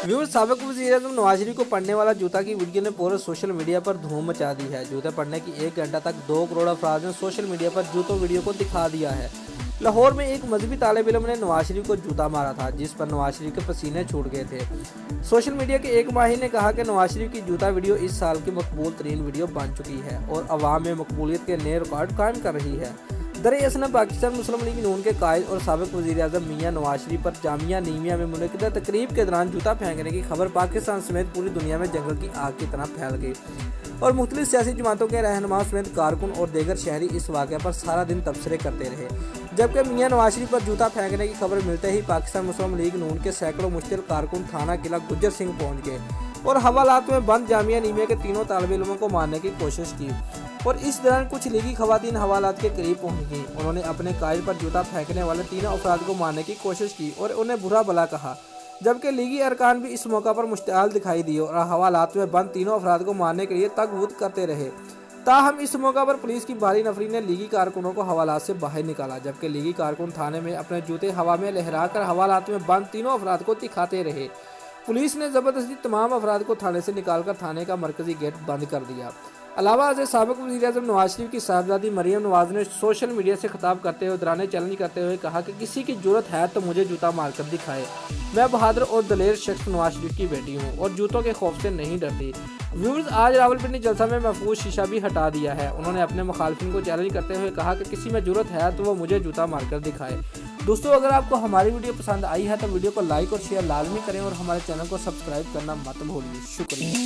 Viewers, साबिक वज़ीर-ए-आज़म नवाज शरीफ को पढ़ने वाला जूता की वीडियो ने पूरे सोशल मीडिया पर धूम मचा दी है। जूते पढ़ने की 1 घंटा तक 2 करोड़ अफराद ने सोशल मीडिया पर जूतों वीडियो को दिखा दिया है। लाहौर में एक मजहबी तालिब इल्म ने नवाज शरीफ को जूता मारा था, जिस पर नवाज शरीफ के पसीने छूट गए थे। सोशल मीडिया के एक माहिर ने कहा कि नवाज शरीफ की जूता वीडियो इस साल की मकबूल तरीन वीडियो बन चुकी है और अवाम में मकबूलियत के नए रिकॉर्ड कायम कर रही है। दरअसल पाकिस्तान मुस्लिम लीग नून के कायद और साबिक वज़ीर-ए-आज़म मियां नवाज शरीफ पर जामिया नीमिया में मुनक़िदा तकरीब के दौरान जूता फेंकने की खबर पाकिस्तान समेत पूरी दुनिया में जंगल की आग की तरह फैल गई और मुख्तलिफ सियासी जमातों के रहनुमा समेत कारकुन और दीगर शहरी इस वाक़े पर सारा दिन तबसरे करते रहे। जबकि मियां नवाज शरीफ पर जूता फेंकने की खबर मिलते ही पाकिस्तान मुस्लिम लीग नून के सैकड़ों मुश्तिल कारकुन थाना किला गुज्जर सिंह पहुँच गए और हवालात में बंद जामिया नीमिया के तीनों तालिब इल्मों को मारने की कोशिश की और इस दौरान कुछ लीगी खवातीन हवालात के करीब पहुंच गईं। उन्होंने अपने कायल पर जूता फेंकने वाले तीनों अफराद को मारने की कोशिश की और उन्हें बुरा भला कहा, जबकि लीगी अरकान भी इस मौका पर मुश्ताल दिखाई दिए और हवालात में बंद तीनों अफराद को मारने के लिए तगवुद करते रहे। ताहम इस मौका पर पुलिस की भारी नफरी ने लीगी कारकुनों को हवालात से बाहर निकाला, जबकि लीगी कारकुन थाने में अपने जूते हवा में लहराकर हवालात में बंद तीनों अफराद को दिखाते रहे। पुलिस ने ज़बरदस्ती तमाम अफराद को थाने से निकालकर थाने का मरकजी गेट बंद कर दिया। अलावा से साबिक वज़ीर-ए-आज़म नवाज शरीफ की साहबजादी मरियम नवाज ने सोशल मीडिया से खिताब करते हुए दौरान चैलेंज करते हुए कहा कि किसी की जरूरत है तो मुझे जूता मारकर दिखाए। मैं बहादुर और दलेर शख्स नवाज शरीफ की बेटी हूँ और जूतों के खौफ से नहीं डरती। व्यूअर्स, आज रावलपिंडी जलसा में महफूज शीशा भी हटा दिया है। उन्होंने अपने मुखालिफिन को चैलेंज करते हुए कहा कि किसी में जरूरत है तो वो मुझे जूता मारकर दिखाए। दोस्तों, अगर आपको हमारी वीडियो पसंद आई है तो वीडियो को लाइक और शेयर लाजमी करें और हमारे चैनल को सब्सक्राइब करना मत भूलिए। शुक्रिया।